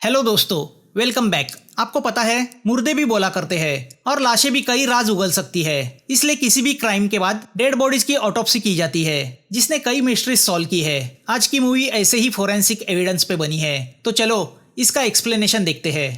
Hello दोस्तों, welcome back. आपको पता है मुर्दे भी बोला करते हैं और लाशें भी कई राज उगल सकती है। इसलिए किसी भी क्राइम के बाद डेड बॉडीज की ऑटोप्सी की जाती है, जिसने कई मिस्ट्रीज सॉल्व की है। आज की मूवी ऐसे ही फोरेंसिक एविडेंस पे बनी है, तो चलो इसका एक्सप्लेनेशन देखते हैं।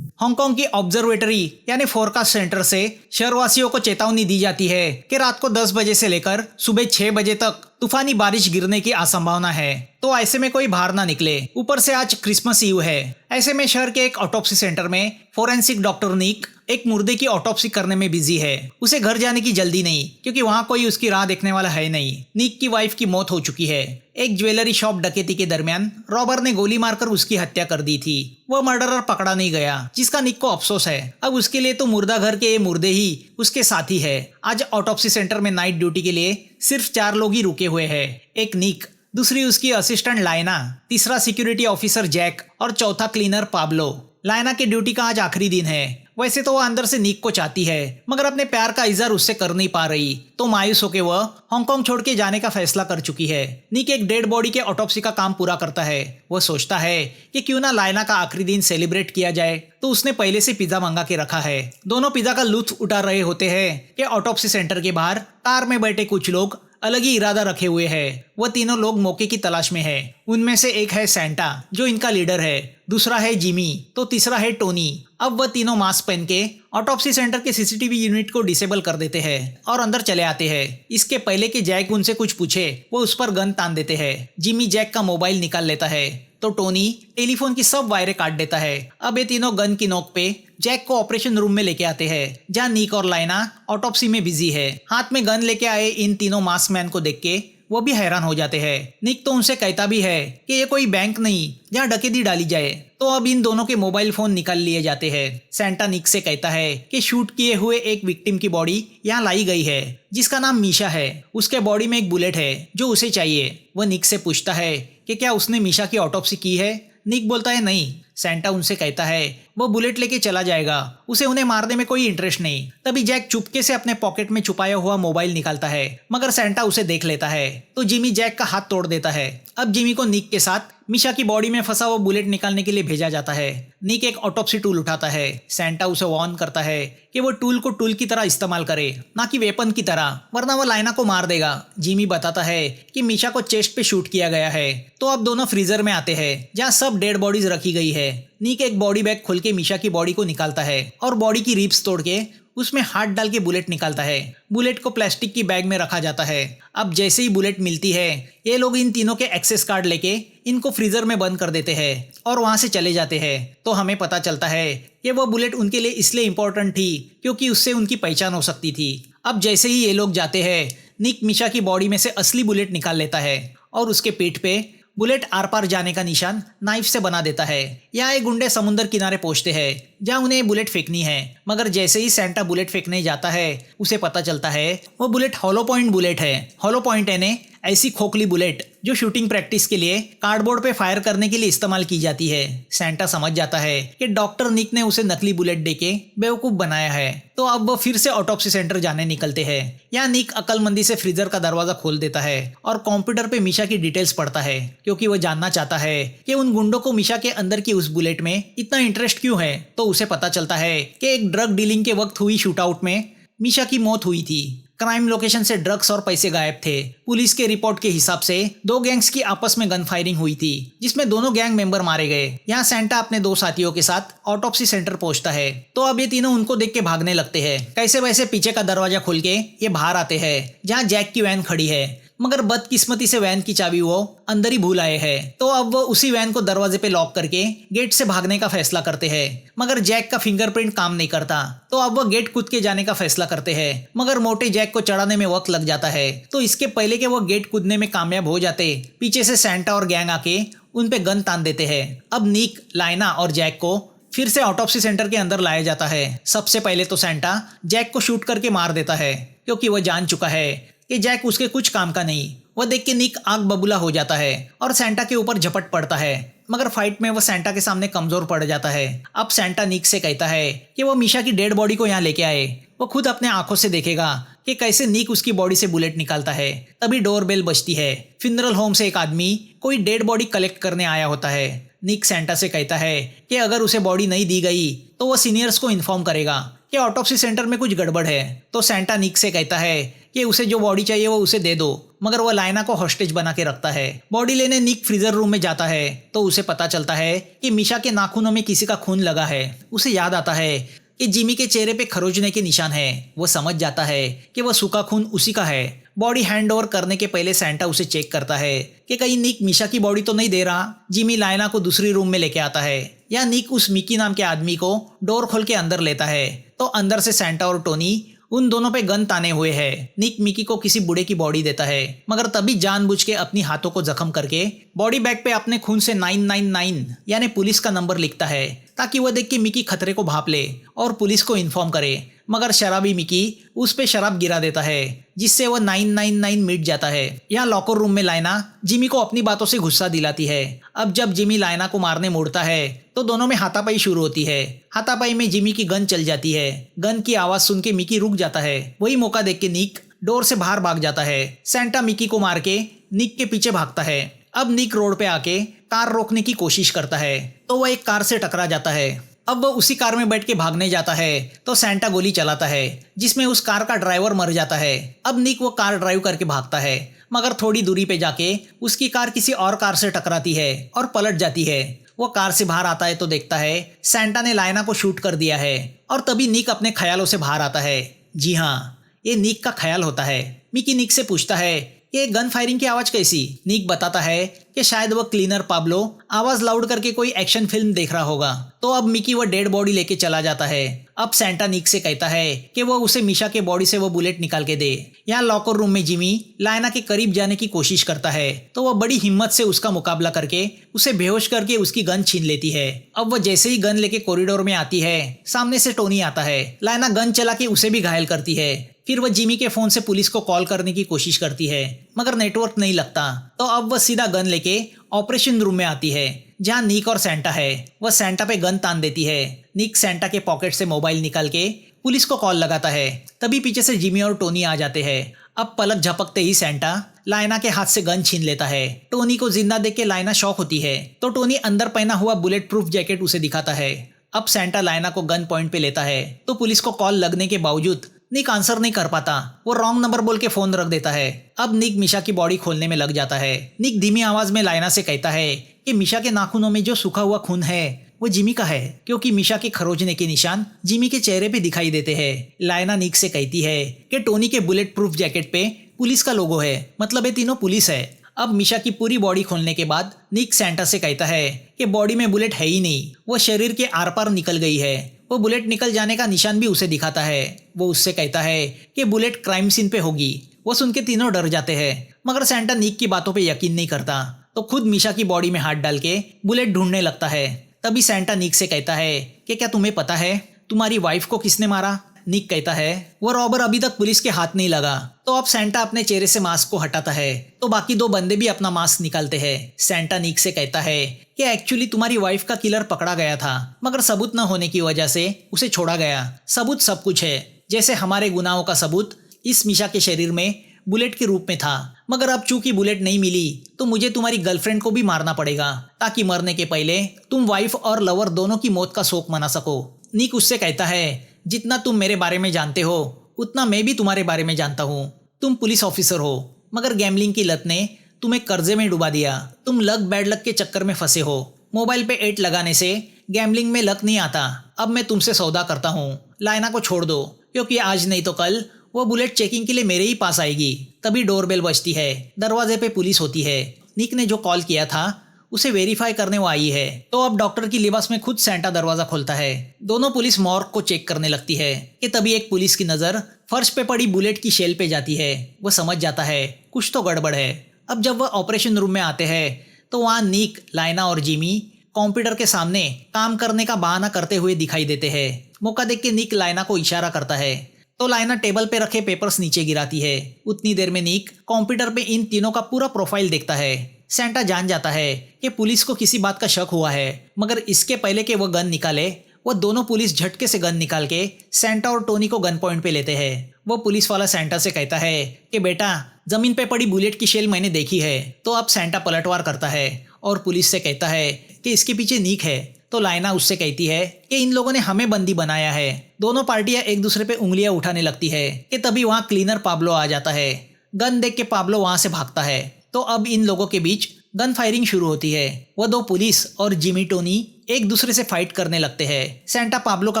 हांगकांग की ऑब्जर्वेटरी यानी फोरकास्ट सेंटर से शहरवासियों को चेतावनी दी जाती है कि रात को 10 बजे से लेकर सुबह 6 बजे तक तूफानी बारिश गिरने की असंभावना है, तो ऐसे में कोई बाहर ना निकले। ऊपर से आज क्रिसमस ईव है। ऐसे में शहर के एक ऑटोप्सी सेंटर में फोरेंसिक डॉक्टर निक एक मुर्दे की ऑटोप्सी करने में बिजी है। उसे घर जाने की जल्दी नहीं, क्योंकि वहाँ कोई उसकी राह देखने वाला है नहीं। निक की वाइफ की मौत हो चुकी है। एक ज्वेलरी शॉप डकैती के दरमियान रॉबर ने गोली मारकर उसकी हत्या कर दी थी। वह मर्डरर पकड़ा नहीं गया, जिसका निक को अफसोस है। अब उसके लिए तो मुर्दा घर के ये मुर्दे ही उसके साथी है। आज ऑटोप्सी सेंटर में नाइट ड्यूटी के लिए सिर्फ 4 लोग ही रुके हुए हैं। एक निक, दूसरी उसकी असिस्टेंट लाइना, तीसरा सिक्योरिटी ऑफिसर जैक और चौथा क्लीनर पाब्लो। लाइना के ड्यूटी का आज आखिरी दिन है। वैसे तो वह अंदर से निक को चाहती है, मगर अपने प्यार का इजहार उससे कर नहीं पा रही, तो मायूस होकर वह हांगकांग छोड़ के जाने का फैसला कर चुकी है। निक एक डेड बॉडी के ऑटोप्सी का काम पूरा करता है। वह सोचता है कि क्यों ना लाइना का आखिरी दिन सेलिब्रेट किया जाए, तो उसने पहले से पिज्जा मंगा के रखा है। दोनों पिज्जा का लुत्फ उठा रहे होते हैं कि ऑटोप्सी सेंटर के बाहर कार में बैठे कुछ लोग अलग ही इरादा रखे हुए हैं। वह तीनों लोग मौके की तलाश में है। उनमें से एक है सेंटा, जो इनका लीडर है, दूसरा है जिमी, तो तीसरा है टोनी। अब वह तीनों मास्क पहन के ऑटोप्सी सेंटर के सीसीटीवी यूनिट को डिसेबल कर देते हैं और अंदर चले आते हैं। इसके पहले कि जैक उनसे कुछ पूछे, वो उस पर गन तान देते हैं। जिमी जैक का मोबाइल निकाल लेता है, तो टोनी टेलीफोन की सब वायरें काट देता है। अब ये तीनों गन की नोक पे जैक को ऑपरेशन रूम में लेके आते हैं, जहाँ निक और लाइना ऑटोप्सी में बिजी है। हाथ में गन लेके आए इन तीनों मास्क मैन को देख के वो भी हैरान हो जाते हैं। निक तो उनसे कहता भी है कि ये कोई बैंक नहीं जहाँ डकैती डाली जाए। तो अब इन दोनों के मोबाइल फोन निकाल लिए जाते हैं। सेंटा निक से कहता है कि शूट किए हुए एक विक्टिम की बॉडी यहाँ लाई गई है, जिसका नाम मीशा है। उसके बॉडी में एक बुलेट है जो उसे चाहिए। वह निक से पूछता है कि क्या उसने मीशा की ऑटोप्सी की है। निक बोलता है नहीं। सेंटा उनसे कहता है वो बुलेट लेके चला जाएगा, उसे उन्हें मारने में कोई इंटरेस्ट नहीं। तभी जैक चुपके से अपने पॉकेट में छुपाया हुआ मोबाइल निकालता है, मगर सेंटा उसे देख लेता है, तो जिमी जैक का हाथ तोड़ देता है। अब जिमी को निक के साथ मीशा की बॉडी में फंसा हुआ बुलेट निकालने के लिए भेजा जाता है। निक एक ऑटोप्सी टूल उठाता है। सेंटा उसे वार्न करता है कि वो टूल को टूल की तरह इस्तेमाल करे, ना कि वेपन की तरह, वरना वो लाइना को मार देगा। जिमी बताता है कि मीशा को चेस्ट पे शूट किया गया है। तो अब दोनों फ्रीजर में आते हैं, जहाँ सब डेड बॉडीज रखी गई है। निक एक बॉडी बैग खोल के मीशा की बॉडी को निकालता है और बॉडी की रिब्स तोड़ के उसमें हाथ डाल के बुलेट निकालता है। बुलेट को प्लास्टिक की बैग में रखा जाता है। अब जैसे ही बुलेट मिलती है, ये लोग इन तीनों के एक्सेस कार्ड लेके इनको फ्रीजर में बंद कर देते हैं और वहां से चले जाते हैं। तो हमें पता चलता है कि वो बुलेट उनके लिए इसलिए इम्पोर्टेंट थी क्योंकि उससे उनकी पहचान हो सकती थी। अब जैसे ही ये लोग जाते हैं, निक मीशा की बॉडी में से असली बुलेट निकाल लेता है और उसके पीठ पे बुलेट आर पार जाने का निशान नाइफ से बना देता है। यहाँ एक गुंडे समुद्र किनारे पहुंचते हैं, जहाँ उन्हें बुलेट फेंकनी है। मगर जैसे ही सेंटा बुलेट फेंकने जाता है, उसे पता चलता है वो बुलेट हॉलो पॉइंट बुलेट है। हॉलो पॉइंट यानी ऐसी खोखली बुलेट जो शूटिंग प्रैक्टिस के लिए कार्डबोर्ड पे फायर करने के लिए इस्तेमाल की जाती है। सेंटा समझ जाता है कि डॉक्टर निक ने उसे नकली बुलेट देके बेवकूफ बनाया है। तो अब वो फिर से ऑटोप्सी सेंटर जाने निकलते हैं। यहाँ निक अक्लमंदी से फ्रीजर का दरवाजा खोल देता है और कंप्यूटर पे मीशा की डिटेल्स पढ़ता है, क्योंकि वो जानना चाहता है कि उन गुंडों को मीशा के अंदर की उस बुलेट में इतना इंटरेस्ट क्यों है। तो उसे पता चलता है कि एक ड्रग डीलिंग के वक्त हुई शूटआउट में मीशा की मौत हुई थी। क्राइम लोकेशन से ड्रग्स और पैसे गायब थे। पुलिस के रिपोर्ट के हिसाब से 2 गैंग्स की आपस में गन फायरिंग हुई थी, जिसमें दोनों गैंग मेंबर मारे गए। यहाँ सेंटा अपने 2 साथियों के साथ ऑटोप्सी सेंटर पहुंचता है। तो अब ये तीनों उनको देख के भागने लगते हैं। कैसे वैसे पीछे का दरवाजा खोल के ये बाहर आते हैं, जहाँ जैक की वैन खड़ी है। मगर बदकिस्मती से वैन की चाबी वो अंदर ही भूल आए हैं। तो अब वो उसी वैन को दरवाजे पे लॉक करके गेट से भागने का फैसला करते हैं। मगर जैक का फिंगरप्रिंट काम नहीं करता, तो अब वो गेट कूद के जाने का फैसला करते हैं। मगर मोटे जैक को चढ़ाने में वक्त लग जाता है। तो इसके पहले कि वो गेट कूदने में कामयाब हो जाते, पीछे से सेंटा और गैंग आके उन पे गन तान देते हैं। अब निक, लाइना और जैक को फिर से ऑटोप्सी सेंटर के अंदर लाया जाता है। सबसे पहले तो सेंटा जैक को शूट करके मार देता है, क्योंकि वह जान चुका है कि जैक उसके कुछ काम का नहीं। वह देख के निक आग बबूला हो जाता है और सेंटा के ऊपर झपट पड़ता है। मगर फाइट में वह सेंटा के सामने कमजोर पड़ जाता है। अब सेंटा निक से कहता है कि वो मीशा की डेड बॉडी को यहाँ लेके आए। वो खुद अपने आंखों से देखेगा कि कैसे निक उसकी बॉडी से बुलेट निकालता है। तभी डोरबेल बजती है। फ्यूनरल होम से एक आदमी कोई डेड बॉडी कलेक्ट करने आया होता है। निक सेंटा से कहता है कि अगर उसे बॉडी नहीं दी गई तो वो सीनियर्स को इन्फॉर्म करेगा कि ऑटोप्सी सेंटर में कुछ गड़बड़ है। तो सेंटा निक से कहता है कि उसे जो बॉडी चाहिए वो उसे दे दो, मगर वो लाइना को हॉस्टेज बना के रखता है। बॉडी लेने निक फ्रीजर रूम में जाता है तो उसे पता चलता है कि मिशा के नाखूनों में किसी का खून लगा है। उसे याद आता है कि जिमी के चेहरे पे खरोचने के निशान है। वो समझ जाता है कि वह सूखा खून उसी का है। बॉडी हैंड ओवर करने के पहले सेंटा उसे चेक करता है कि कहीं निक मिशा की बॉडी तो नहीं दे रहा। जिमी लाइना को दूसरी रूम में लेके आता है। या निक उस मिकी नाम के आदमी को डोर खोल के अंदर लेता है तो अंदर से सेंटा और टोनी उन दोनों पे गन ताने हुए है। निक मिकी को किसी बूढ़े की बॉडी देता है, मगर तभी जानबूझ के अपनी हाथों को जख्म करके बॉडी बैग पे अपने खून से 999 यानी पुलिस का नंबर लिखता है ताकि वह देख के मिकी खतरे को भांप ले और पुलिस को इन्फॉर्म करे। मगर शराबी मिकी उस पे शराब गिरा देता है जिससे वह 999 मिट जाता है। यहाँ लॉकर रूम में लाइना जिमी को अपनी बातों से गुस्सा दिलाती है। अब जब जिमी लाइना को मारने मुड़ता है तो दोनों में हाथापाई शुरू होती है। हाथापाई में जिमी की गन चल जाती है। गन की आवाज सुन के मिकी रुक जाता है। वही मौका देख के निक डोर से बाहर भाग जाता है। सेंटा मिकी को मार के निक के पीछे भागता है। अब निक रोड पे आके कार रोकने की कोशिश करता है तो वह एक कार से टकरा जाता है। अब वह उसी कार में बैठ के भागने जाता है तो सेंटा गोली चलाता है जिसमें उस कार का ड्राइवर मर जाता है। अब निक वो कार ड्राइव करके भागता है, मगर थोड़ी दूरी पे जाके उसकी कार किसी और कार से टकराती है और पलट जाती है। वो कार से बाहर आता है तो देखता है सेंटा ने लाइना को शूट कर दिया है और तभी निक अपने ख्यालों से बाहर आता है। जी हाँ, ये निक का ख्याल होता है। मिकी निक से पूछता है ये गन फायरिंग की आवाज कैसी। निक बताता है कि शायद वह क्लीनर पाब्लो आवाज लाउड करके कोई एक्शन फिल्म देख रहा होगा। तो अब मिकी वह डेड बॉडी लेके चला जाता है। अब सेंटा निक से कहता है कि वह उसे मिशा के बॉडी से वो बुलेट निकाल के दे। यहाँ लॉकर रूम में जिमी लाइना के करीब जाने की कोशिश करता है तो वह बड़ी हिम्मत से उसका मुकाबला करके उसे बेहोश करके उसकी गन छीन लेती है। अब वह जैसे ही गन लेके कॉरिडोर में आती है सामने से टोनी आता है। लाइना गन चला के उसे भी घायल करती है। फिर वह जिमी के फोन से पुलिस को कॉल करने की कोशिश करती है, मगर नेटवर्क नहीं लगता। तो अब वह सीधा गन लेके ऑपरेशन रूम में आती है जहां निक और सेंटा है। वह सेंटा पे गन तान देती है। निक सेंटा के पॉकेट से मोबाइल निकाल के पुलिस को कॉल लगाता है। तभी पीछे से जिमी और टोनी आ जाते हैं। अब पलक झपकते ही सेंटा लाइना के हाथ से गन छीन लेता है। टोनी को जिंदा देख के लाइना शॉक होती है तो टोनी अंदर पहना हुआ बुलेट प्रूफ जैकेट उसे दिखाता है। अब सेंटा लाइना को गन पॉइंट पे लेता है तो पुलिस को कॉल लगने के बावजूद निक आंसर नहीं कर पाता। वो रॉन्ग नंबर बोल के फोन रख देता है। अब निक मिशा की बॉडी खोलने में लग जाता है। निक धीमी आवाज में लाइना से कहता है कि मिशा के नाखूनों में जो सूखा हुआ खून है वो जिमी का है, क्योंकि मिशा के खरोचने के निशान जिमी के चेहरे पे दिखाई देते हैं। लाइना निक से कहती है कि टोनी के बुलेट प्रूफ जैकेट पे पुलिस का लोगो है, मतलब ये तीनों पुलिस है। अब मिशा की पूरी बॉडी खोलने के बाद निक सेंटा से कहता है कि बॉडी में बुलेट है ही नहीं, वो शरीर के आर पार निकल गई है। वो बुलेट निकल जाने का निशान भी उसे दिखाता है। वो उससे कहता है कि बुलेट क्राइम सीन पे होगी। वो सुन के तीनों डर जाते हैं, मगर सेंटा निक की बातों पे यकीन नहीं करता तो खुद मिशा की बॉडी में हाथ डाल के बुलेट ढूंढने लगता है। तभी सेंटा निक से कहता है कि क्या तुम्हें पता है तुम्हारी वाइफ को किसने मारा। निक कहता है वो रॉबर अभी तक पुलिस के हाथ नहीं लगा। तो अब सेंटा अपने चेहरे से मास्क को हटाता है तो बाकी दो बंदे भी अपना मास्क निकालते हैं। सेंटा निक से कहता है कि एक्चुअली तुम्हारी वाइफ का किलर पकड़ा गया था, मगर सबूत न होने की वजह से उसे छोड़ा गया। सबूत सब कुछ है, जैसे हमारे गुनाहों का सबूत इस मिशा के शरीर में बुलेट के रूप में था, मगर अब चूंकि बुलेट नहीं मिली तो मुझे तुम्हारी गर्लफ्रेंड को भी मारना पड़ेगा ताकि मरने के पहले तुम वाइफ और लवर दोनों की मौत का शोक मना सको। निक उससे कहता है जितना तुम मेरे बारे में जानते हो उतना मैं भी तुम्हारे बारे में जानता हूँ। तुम पुलिस ऑफिसर हो, मगर गैम्बलिंग की लत ने तुम्हें कर्जे में डुबा दिया। तुम लक बैड लक के चक्कर में फंसे हो। मोबाइल पे एड लगाने से गैम्बलिंग में लक नहीं आता। अब मैं तुमसे सौदा करता हूँ, लाइना को छोड़ दो, क्योंकि आज नहीं तो कल वो बुलेट चेकिंग के लिए मेरे ही पास आएगी। तभी डोरबेल बजती है। दरवाजे पे पुलिस होती है। निक ने जो कॉल किया था उसे वेरीफाई करने वो आई है। तो अब डॉक्टर की लिबास में खुद सेंटा दरवाजा खोलता है। दोनों पुलिस मॉर्ग को चेक करने लगती है कि तभी एक पुलिस की नजर फर्श पे पड़ी बुलेट की शेल पे जाती है। वो समझ जाता है कुछ तो गड़बड़ है। अब जब वह ऑपरेशन रूम में आते हैं तो वहाँ निक, लाइना और जिमी कंप्यूटर के सामने काम करने का बहाना करते हुए दिखाई देते हैं। मौका देख के निक लाइना को इशारा करता है तो लाइना टेबल पे रखे पेपर्स नीचे गिराती है। उतनी देर में निक कंप्यूटर पे इन तीनों का पूरा प्रोफाइल देखता है। सेंटा जान जाता है कि पुलिस को किसी बात का शक हुआ है, मगर इसके पहले कि वह गन निकाले वो दोनों पुलिस झटके से गन निकाल के सेंटा और टोनी को गन पॉइंट पे लेते हैं। वो पुलिस वाला सेंटा से कहता है कि बेटा जमीन पे पड़ी बुलेट की शेल मैंने देखी है। तो अब सेंटा पलटवार करता है और पुलिस से कहता है कि इसके पीछे नीक है। तो लाइना उससे कहती है कि इन लोगों ने हमें बंदी बनाया है। दोनों पार्टियां एक दूसरे पे उंगलियां उठाने लगती है कि तभी वहाँ क्लीनर पाब्लो आ जाता है। गन देख के पाब्लो वहाँ से भागता है। तो अब इन लोगों के बीच गन फायरिंग शुरू होती है। वो दो पुलिस और जिमी टोनी एक दूसरे से फाइट करने लगते हैं। सेंटा पाब्लो का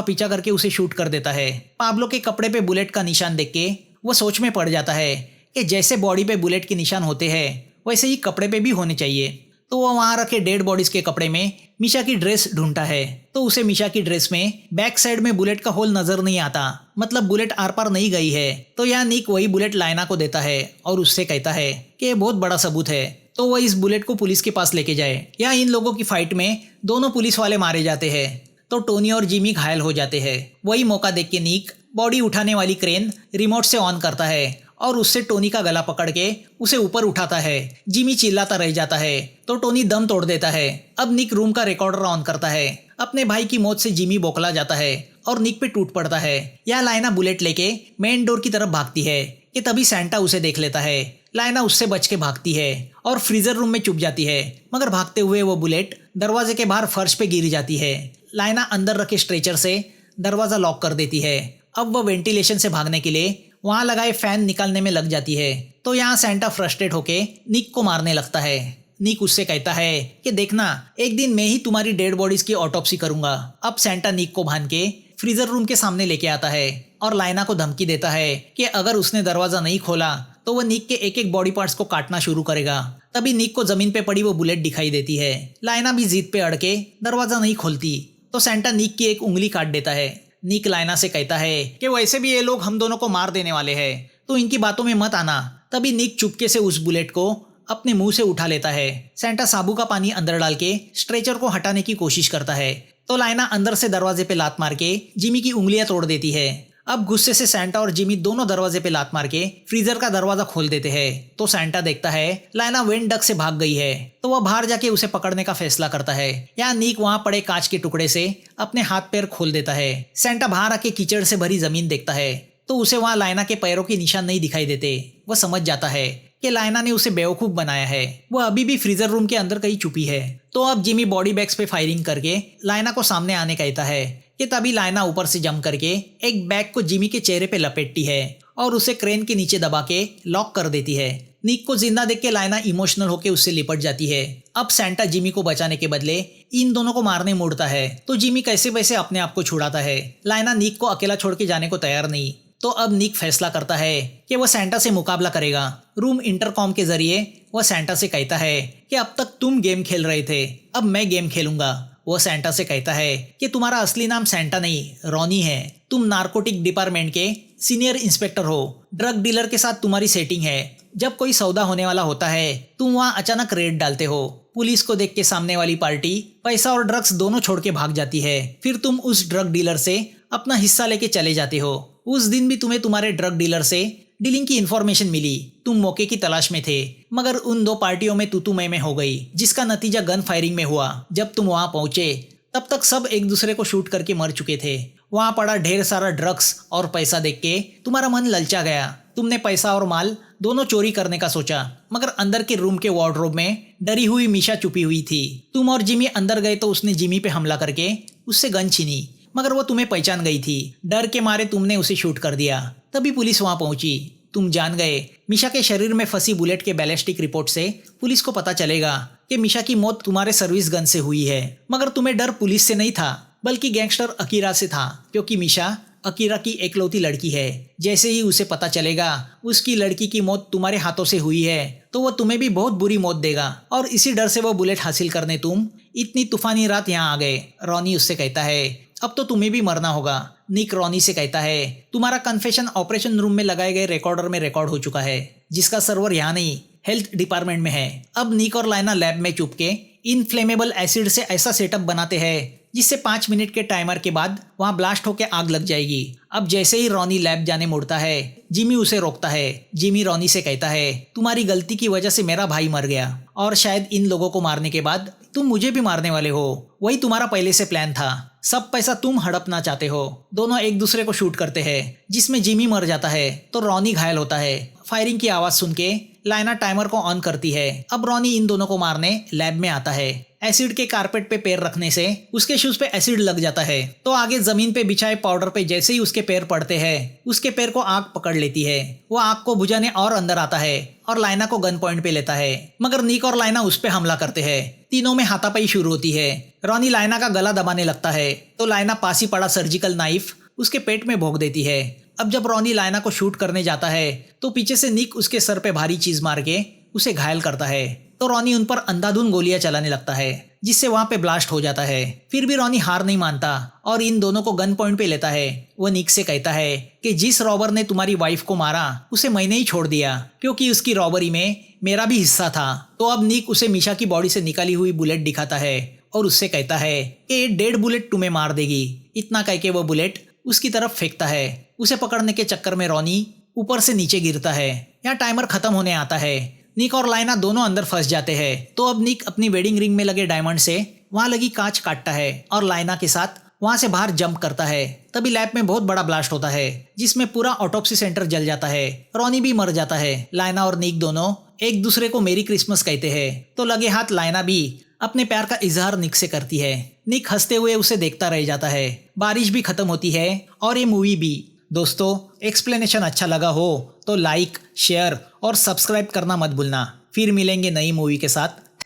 पीछा करके उसे शूट कर देता है। पाब्लो के कपड़े पे बुलेट का निशान देख के वो सोच में पड़ जाता है कि जैसे बॉडी पे बुलेट के निशान होते हैं वैसे ही कपड़े पे भी होने चाहिए। तो वो वहाँ रखे डेड बॉडीज के कपड़े में मिशा की ड्रेस ढूंढता है। तो उसे मिशा की ड्रेस में बैक साइड में बुलेट का होल नजर नहीं आता, मतलब बुलेट आर पार नहीं गई है। तो यहाँ निक वही बुलेट लाइना को देता है और उससे कहता है कि ये बहुत बड़ा सबूत है, तो वह इस बुलेट को पुलिस के पास लेके जाए। यहाँ इन लोगों की फाइट में दोनों पुलिस वाले मारे जाते हैं। तो टोनी और जिमी घायल हो जाते हैं। वही मौका देख के निक बॉडी उठाने वाली क्रेन रिमोट से ऑन करता है और उससे टोनी का गला पकड़ के उसे ऊपर उठाता है। जिमी चिल्लाता रह जाता है तो टोनी दम तोड़ देता है। अब निक रूम का रिकॉर्डर ऑन करता है। अपने भाई की मौत से जिमी बौखला जाता है और निक पे टूट पड़ता है। यह लाइना बुलेट लेके मेन डोर की तरफ भागती है कि तभी सेंटा उसे देख लेता है। लाइना उससे बच के भागती है और फ्रीजर रूम में छुप जाती है, मगर भागते हुए वो बुलेट दरवाजे के बाहर फर्श पे गिर जाती है। लाइना अंदर रखे स्ट्रेचर से दरवाजा लॉक कर देती है। अब वह वेंटिलेशन से भागने के लिए वहां लगाए फैन निकालने में लग जाती है। तो यहाँ सेंटा फ्रस्ट्रेट होके निक को मारने लगता है। निक उससे कहता है कि देखना एक दिन मैं ही तुम्हारी डेड बॉडीज की ऑटोप्सी करूंगा। अब सेंटा निक को बांध के फ्रीजर रूम के सामने लेके आता है और लाइना को धमकी देता है कि अगर उसने दरवाजा नहीं खोला तो वह निक के एक एक बॉडी पार्ट्स को काटना शुरू करेगा। तभी निक को जमीन पे पड़ी वो बुलेट दिखाई देती है। लाइना भी जिद पे अड़ के दरवाजा नहीं खोलती तो सेंटा निक की एक उंगली काट देता है। निक लाइना से कहता है कि वैसे भी ये लोग हम दोनों को मार देने वाले हैं, तो इनकी बातों में मत आना। तभी निक चुपके से उस बुलेट को अपने मुंह से उठा लेता है। सेंटा साबु का पानी अंदर डाल के स्ट्रेचर को हटाने की कोशिश करता है तो लाइना अंदर से दरवाजे पे लात मार के जिमी की उंगलियां तोड़ देती है। अब गुस्से से सेंटा और जिमी दोनों दरवाजे पे लात मार के फ्रीजर का दरवाजा खोल देते हैं। तो सेंटा देखता है लाइना वेंट डक से भाग गई है, तो वह बाहर जाके उसे पकड़ने का फैसला करता है। यहाँ निक वहां पड़े कांच के टुकड़े से अपने हाथ पैर खोल देता है। सेंटा बाहर आके कीचड़ से भरी जमीन देखता है तो उसे वहां लाइना के पैरों के निशान नहीं दिखाई देते। वह समझ जाता है कि लाइना ने उसे बेवकूफ बनाया है। वह अभी भी फ्रीजर रूम के अंदर कहीं छुपी है। तो अब जिमी बॉडी बैग्स पे फायरिंग करके लाइना को सामने आने कहता है कि तभी लाइना ऊपर से जंप करके एक बैग को जिमी के चेहरे पे लपेटती है और उसे क्रेन के नीचे दबा के लॉक कर देती है। निक को जिंदा देख के लाइना इमोशनल होकर उससे लिपट जाती है। अब सेंटा जिमी को बचाने के बदले इन दोनों को मारने मुड़ता है तो जिमी कैसे वैसे अपने आप को छुड़ाता है। लाइना निक को अकेला छोड़ के जाने को तैयार नहीं। तो अब निक फैसला करता है कि वह सेंटा से मुकाबला करेगा। रूम इंटरकॉम के जरिए वह सेंटा से कहता है कि अब तक तुम गेम खेल रहे थे, अब मैं गेम खेलूंगा। वो सेंटा से कहता है कि तुम्हारा असली नाम सेंटा नहीं रॉनी है। तुम नारकोटिक डिपार्टमेंट के सीनियर इंस्पेक्टर हो। ड्रग डीलर के साथ तुम्हारी सेटिंग है। जब कोई सौदा होने वाला होता है तुम वहाँ अचानक रेड डालते हो। पुलिस को देख के सामने वाली पार्टी पैसा और ड्रग्स दोनों छोड़ के भाग जाती है। फिर तुम उस ड्रग डीलर से अपना हिस्सा लेके चले जाते हो। उस दिन भी तुम्हें तुम्हारे ड्रग डीलर से डीलिंग की इन्फॉर्मेशन मिली। तुम मौके की तलाश में थे, मगर उन दो पार्टियों में तू मैं हो गई, जिसका नतीजा गन फायरिंग में हुआ। जब तुम वहां पहुंचे तब तक सब एक दूसरे को शूट करके मर चुके थे। वहां पड़ा ढेर सारा ड्रग्स और पैसा देख के तुम्हारा मन ललचा गया। तुमने पैसा और माल दोनों चोरी करने का सोचा, मगर अंदर के रूम के वार्डरोब में डरी हुई मिशा छुपी हुई थी। तुम और जिमी अंदर गए तो उसने जिमी पे हमला करके उससे गन छीनी, मगर वो तुम्हें पहचान गई थी। डर के मारे तुमने उसे शूट कर दिया। तभी पुलिस वहां पहुंची। तुम जान गए मिशा के शरीर में फंसी बुलेट के बैलिस्टिक रिपोर्ट से पुलिस को पता चलेगा कि मिशा की मौत तुम्हारे सर्विस गन से हुई है। मगर तुम्हें डर पुलिस से नहीं था, बल्कि गैंगस्टर अकीरा से था, क्योंकि मिशा अकीरा की एकलौती लड़की है। जैसे ही उसे पता चलेगा उसकी लड़की की मौत तुम्हारे हाथों से हुई है तो वो तुम्हें भी बहुत बुरी मौत देगा, और इसी डर से वो बुलेट हासिल करने तुम इतनी तूफानी रात यहाँ आ गए। रॉनी उससे कहता है अब तो तुम्हें भी मरना होगा। निक रॉनी से कहता है तुम्हारा कन्फेशन ऑपरेशन रूम में लगाए गए रिकॉर्डर में रिकॉर्ड हो चुका है, जिसका सर्वर यहाँ नहीं हेल्थ डिपार्टमेंट में है। अब निक और लाइना लैब में चुप के इनफ्लेमेबल एसिड से ऐसा सेटअप बनाते हैं जिससे 5 मिनट के टाइमर के बाद वहां ब्लास्ट होकर आग लग जाएगी। अब जैसे ही रॉनी लैब जाने मुड़ता है जिमी उसे रोकता है। जिमी रॉनी से कहता है तुम्हारी गलती की वजह से मेरा भाई मर गया, और शायद इन लोगों को मारने के बाद तुम मुझे भी मारने वाले हो, वही तुम्हारा पहले से प्लान था, सब पैसा तुम हड़पना चाहते हो। दोनों एक दूसरे को शूट करते हैं, जिसमें जिमी मर जाता है तो रॉनी घायल होता है। फायरिंग की आवाज सुन के लाइना टाइमर को ऑन करती है। अब रॉनी इन दोनों को मारने लैब में आता है। एसिड के कारपेट पे पैर रखने से उसके शूज पे एसिड लग जाता है, तो आगे जमीन पे बिछाए पाउडर पे जैसे ही उसके पैर पड़ते हैं, उसके पैर को आग पकड़ लेती है। वो आग को बुझाने और अंदर आता है और लाइना को गन पॉइंट पे लेता है, मगर निक और लाइना उस पे हमला करते हैं। तीनों में हाथापाई शुरू होती है। रॉनी लाइना का गला दबाने लगता है तो लाइना पास ही पड़ा सर्जिकल नाइफ उसके पेट में भोंक देती है। अब जब रॉनी लाइना को शूट करने जाता है तो पीछे से निक उसके सर पे भारी चीज मार के उसे घायल करता है, तो रॉनी उन पर अंधाधुंध गोलियां चलाने लगता है, जिससे वहां पे ब्लास्ट हो जाता है। फिर भी रॉनी हार नहीं मानता और इन दोनों को गन पॉइंट पे लेता है। वो निक से कहता है कि जिस रॉबर ने तुम्हारी वाइफ को मारा उसे मैंने ही छोड़ दिया, क्योंकि उसकी रॉबरी में मेरा भी हिस्सा था। तो अब निक उसे मीशा की बॉडी से निकाली हुई बुलेट दिखाता है और उससे कहता है कि ये डेड बुलेट तुम्हें मार देगी। इतना कह के वो बुलेट उसकी तरफ फेंकता है। उसे पकड़ने के चक्कर में रॉनी ऊपर से नीचे गिरता है। यहाँ टाइमर खत्म होने आता है। निक और लाइना दोनों अंदर फंस जाते हैं, तो अब निक अपनी वेडिंग रिंग में लगे डायमंड से वहां लगी कांच काटता है और लाइना के साथ वहां से बाहर जंप करता है। तभी लैब में बहुत बड़ा ब्लास्ट होता है, जिसमें पूरा ऑटोप्सी सेंटर जल जाता है। रॉनी भी मर जाता है। लाइना और निक दोनों एक दूसरे को मेरी क्रिसमस कहते हैं, तो लगे हाथ लाइना भी अपने प्यार का इजहार निक से करती है। निक हंसते हुए उसे देखता रह जाता है। बारिश भी खत्म होती है और ये मूवी भी। दोस्तों, एक्सप्लेनेशन अच्छा लगा हो तो लाइक, शेयर और सब्सक्राइब करना मत भूलना। फिर मिलेंगे नई मूवी के साथ।